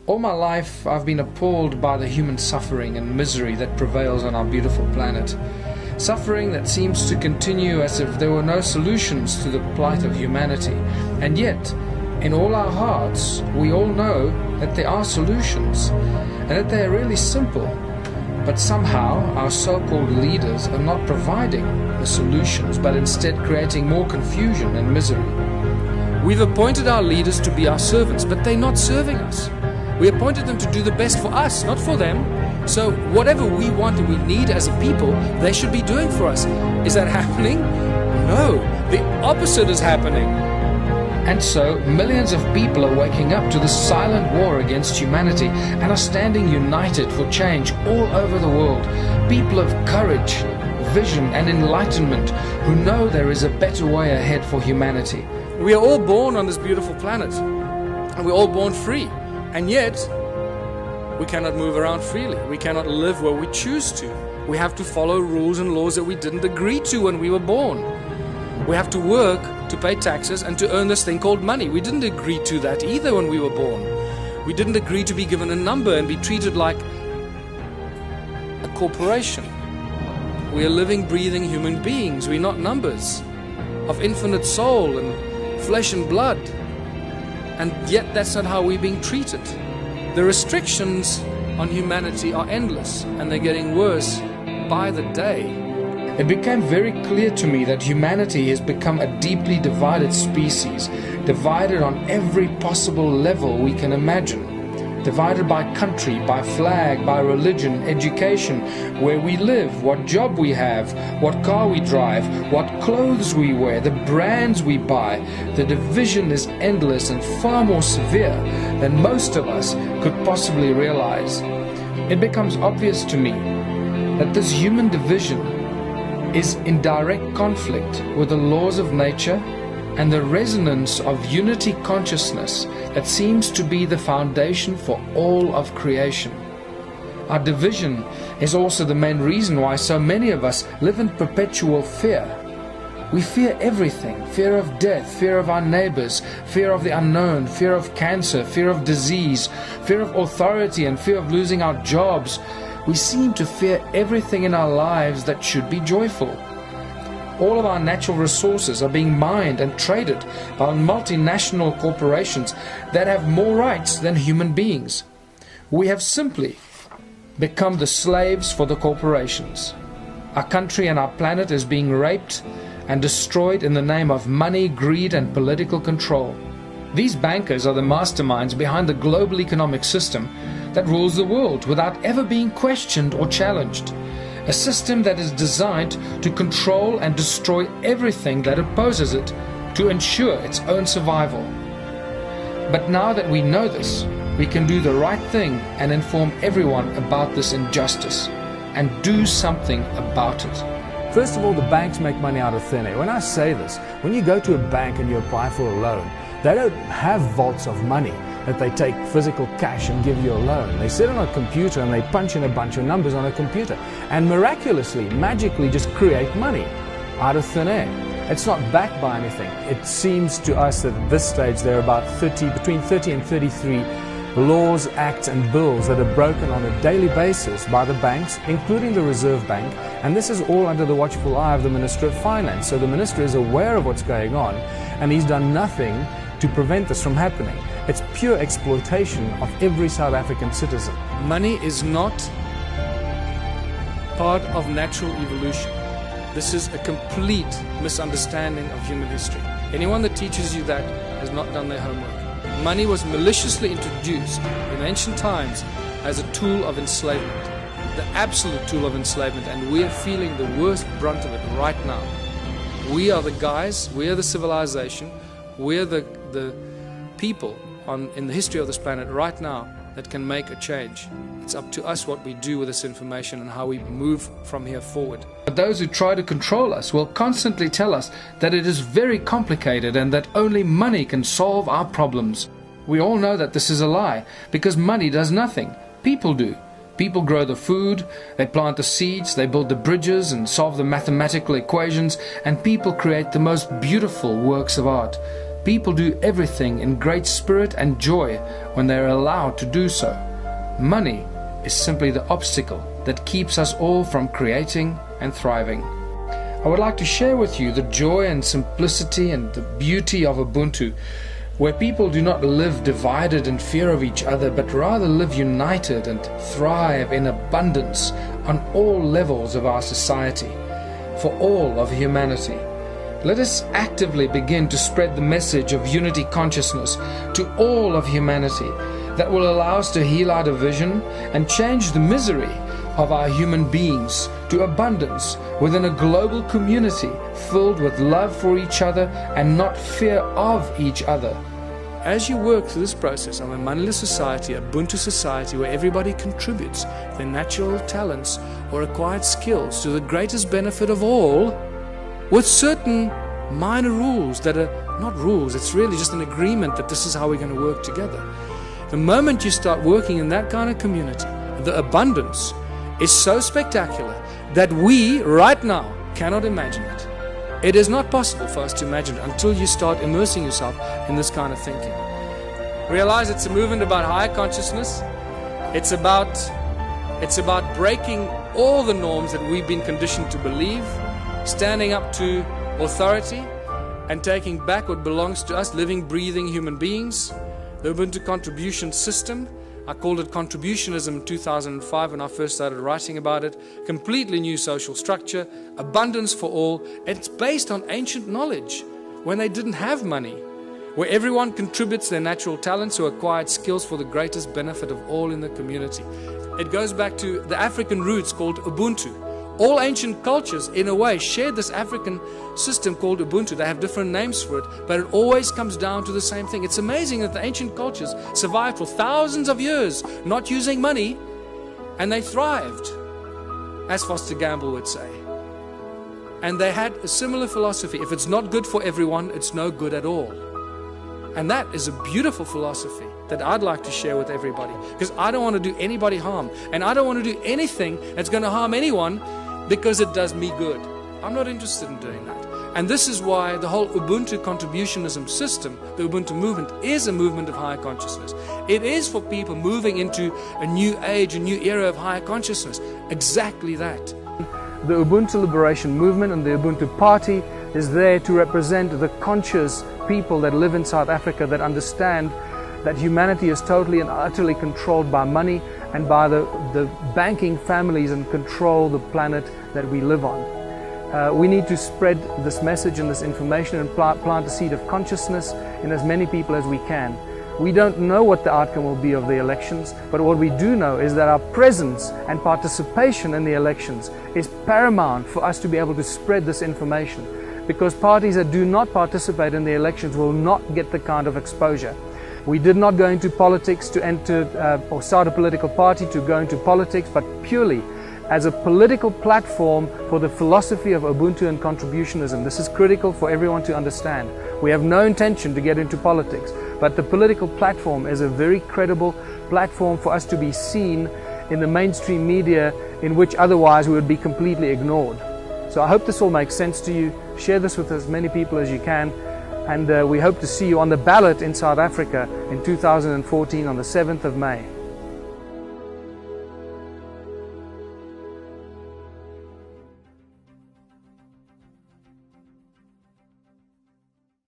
All my life I've been appalled by the human suffering and misery that prevails on our beautiful planet. Suffering that seems to continue as if there were no solutions to the plight of humanity. And yet, in all our hearts, we all know that there are solutions, and that they are really simple. But somehow, our so-called leaders are not providing the solutions, but instead creating more confusion and misery. We've appointed our leaders to be our servants, but they're not serving us. We appointed them to do the best for us, not for them. So whatever we want and we need as a people, they should be doing for us. Is that happening? No, the opposite is happening. And so millions of people are waking up to the silent war against humanity and are standing united for change all over the world. People of courage, vision and enlightenment who know there is a better way ahead for humanity. We are all born on this beautiful planet, and we're all born free. And yet, we cannot move around freely. We cannot live where we choose to. We have to follow rules and laws that we didn't agree to when we were born. We have to work to pay taxes and to earn this thing called money. We didn't agree to that either when we were born. We didn't agree to be given a number and be treated like a corporation. We are living, breathing human beings. We're not numbers of infinite soul and flesh and blood. And yet that's not how we're being treated. The restrictions on humanity are endless, and they're getting worse by the day. It became very clear to me that humanity has become a deeply divided species, divided on every possible level we can imagine. Divided by country, by flag, by religion, education, where we live, what job we have, what car we drive, what clothes we wear, the brands we buy. The division is endless and far more severe than most of us could possibly realize. It becomes obvious to me that this human division is in direct conflict with the laws of nature and the resonance of unity consciousness that seems to be the foundation for all of creation. Our division is also the main reason why so many of us live in perpetual fear. We fear everything: fear of death, fear of our neighbors, fear of the unknown, fear of cancer, fear of disease, fear of authority, and fear of losing our jobs. We seem to fear everything in our lives that should be joyful. All of our natural resources are being mined and traded by multinational corporations that have more rights than human beings. We have simply become the slaves for the corporations. Our country and our planet is being raped and destroyed in the name of money, greed, and political control. These bankers are the masterminds behind the global economic system that rules the world without ever being questioned or challenged. A system that is designed to control and destroy everything that opposes it to ensure its own survival. But now that we know this, we can do the right thing and inform everyone about this injustice and do something about it. First of all, the banks make money out of thin air. When I say this, when you go to a bank and you apply for a loan, they don't have vaults of money that they take physical cash and give you a loan. They sit on a computer and they punch in a bunch of numbers on a computer and miraculously, magically just create money out of thin air. It's not backed by anything. It seems to us that at this stage there are about between 30 and 33 laws, acts and bills that are broken on a daily basis by the banks, including the Reserve Bank, and this is all under the watchful eye of the Minister of Finance. So the Minister is aware of what's going on and he's done nothing to prevent this from happening. It's pure exploitation of every South African citizen. Money is not part of natural evolution. This is a complete misunderstanding of human history. Anyone that teaches you that has not done their homework. Money was maliciously introduced in ancient times as a tool of enslavement, the absolute tool of enslavement, and we are feeling the worst brunt of it right now. We are the guys, we are the civilization, we are the people in the history of this planet right now that can make a change. It's up to us what we do with this information and how we move from here forward. But those who try to control us will constantly tell us that it is very complicated and that only money can solve our problems. We all know that this is a lie, because money does nothing. People do. People grow the food, they plant the seeds, they build the bridges and solve the mathematical equations, and people create the most beautiful works of art. people do everything in great spirit and joy when they are allowed to do so. Money is simply the obstacle that keeps us all from creating and thriving. I would like to share with you the joy and simplicity and the beauty of Ubuntu, where people do not live divided in fear of each other, but rather live united and thrive in abundance on all levels of our society, for all of humanity. Let us actively begin to spread the message of unity consciousness to all of humanity that will allow us to heal our division and change the misery of our human beings to abundance within a global community filled with love for each other and not fear of each other. As you work through this process of a moneyless society, a Ubuntu society where everybody contributes their natural talents or acquired skills to the greatest benefit of all, with certain minor rules that are not rules, it's really just an agreement that this is how we're going to work together. The moment you start working in that kind of community, the abundance is so spectacular that we right now cannot imagine it. It is not possible for us to imagine it until you start immersing yourself in this kind of thinking. Realize it's a movement about higher consciousness. It's about breaking all the norms that we've been conditioned to believe, standing up to authority and taking back what belongs to us, living, breathing human beings. The Ubuntu contribution system, I called it contributionism in 2005 when I first started writing about it. Completely new social structure, abundance for all. It's based on ancient knowledge when they didn't have money, where everyone contributes their natural talents or acquired skills for the greatest benefit of all in the community. It goes back to the African roots called Ubuntu. All ancient cultures, in a way, shared this African system called Ubuntu. They have different names for it, but it always comes down to the same thing. It's amazing that the ancient cultures survived for thousands of years, not using money, and they thrived, as Foster Gamble would say. And they had a similar philosophy. If it's not good for everyone, it's no good at all. And that is a beautiful philosophy that I'd like to share with everybody, because I don't want to do anybody harm, and I don't want to do anything that's going to harm anyone because it does me good. I'm not interested in doing that. And this is why the whole Ubuntu contributionism system, the Ubuntu movement, is a movement of higher consciousness. It is for people moving into a new age, a new era of higher consciousness. Exactly that. The Ubuntu Liberation Movement and the Ubuntu Party is there to represent the conscious people that live in South Africa, that understand that humanity is totally and utterly controlled by money and by the banking families and control the planet that we live on. We need to spread this message and this information and plant the seed of consciousness in as many people as we can. We don't know what the outcome will be of the elections, but what we do know is that our presence and participation in the elections is paramount for us to be able to spread this information, because parties that do not participate in the elections will not get the kind of exposure. We did not go into politics to enter or start a political party to go into politics, but purely as a political platform for the philosophy of Ubuntu and contributionism. This is critical for everyone to understand. We have no intention to get into politics, but the political platform is a very credible platform for us to be seen in the mainstream media, in which otherwise we would be completely ignored. So I hope this all makes sense to you. Share this with as many people as you can. And we hope to see you on the ballot in South Africa in 2014 on the 7th of May.